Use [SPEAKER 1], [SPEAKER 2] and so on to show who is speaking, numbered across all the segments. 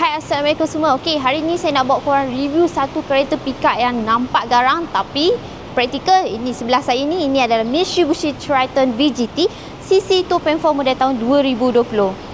[SPEAKER 1] Hai, Assalamualaikum semua. Okey, hari ni saya nak bawa korang review satu kereta pickup yang nampak garang tapi praktikal. Ini sebelah saya ni, ini adalah Mitsubishi Triton VGT CC 2.4 model tahun 2020.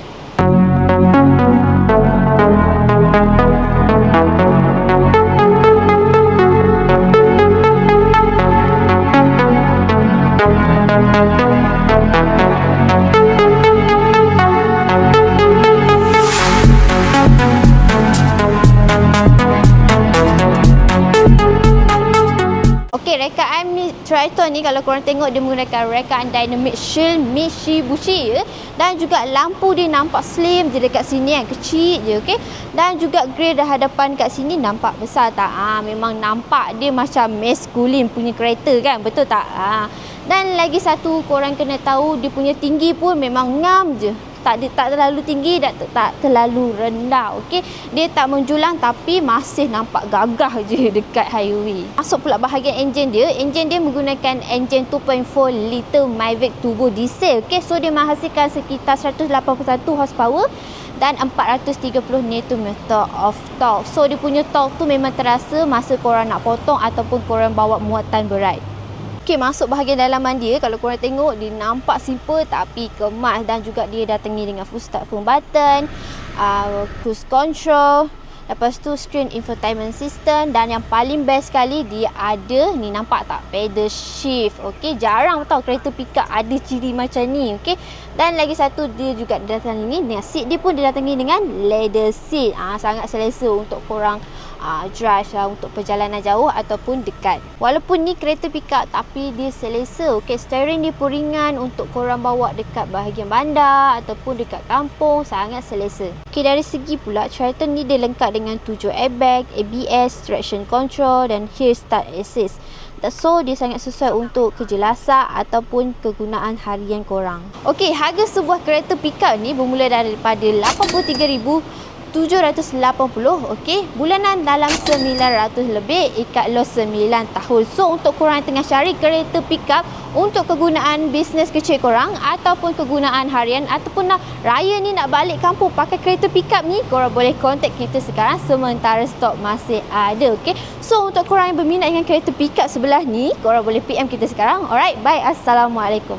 [SPEAKER 1] Okey, rekaan Triton ni kalau korang tengok dia menggunakan rekaan Dynamic Shield Mitsubishi ya. Dan juga lampu dia nampak slim je dekat sini yang kecil je, okey. Dan juga grill dah hadapan kat sini nampak besar tak? Memang nampak dia macam masculine punya kereta kan, betul tak? Dan lagi satu korang kena tahu dia punya tinggi pun memang ngam je. Tak terlalu tinggi dan tak terlalu rendah, okey. Dia tak menjulang tapi masih nampak gagah je dekat highway. Masuk pula bahagian enjin dia. Enjin dia menggunakan enjin 2.4 liter Mavic turbo diesel, okey. So dia menghasilkan sekitar 181 horsepower dan 430 Nm of torque. So dia punya torque tu memang terasa masa korang nak potong ataupun korang bawa muatan berat. Okey, masuk bahagian dalaman dia. Kalau korang tengok, dia nampak simple tapi kemas. Dan juga dia datangi dengan full start full button, cruise control, lepas tu screen infotainment system. Dan yang paling best sekali, dia ada, ni nampak tak, pedal shift. Okey, jarang tau kereta pickup ada ciri macam ni, okey. Dan lagi satu, dia juga datangi ni dengan seat dia pun didatangi dengan leather seat. Sangat selesa untuk korang drive untuk perjalanan jauh ataupun dekat. Walaupun ni kereta pickup tapi dia selesa. Okey, steering dia pun ringan untuk korang bawa dekat bahagian bandar ataupun dekat kampung, sangat selesa. Okey, dari segi pula Triton ni dia lengkap dengan 7 airbag, ABS, traction control dan hill start assist. So dia sangat sesuai untuk kerja lasak ataupun kegunaan harian korang. Okey, harga sebuah kereta pickup ni bermula daripada 83,780, okey. Bulanan dalam 900 lebih, ikat los 9 tahun. So untuk korang yang tengah cari kereta pickup untuk kegunaan bisnes kecil korang ataupun kegunaan harian ataupun nak raya ni nak balik kampung pakai kereta pickup ni, korang boleh contact kita sekarang sementara stok masih ada, okey. So untuk korang yang berminat dengan kereta pickup sebelah ni, korang boleh PM kita sekarang. Alright, bye. Assalamualaikum.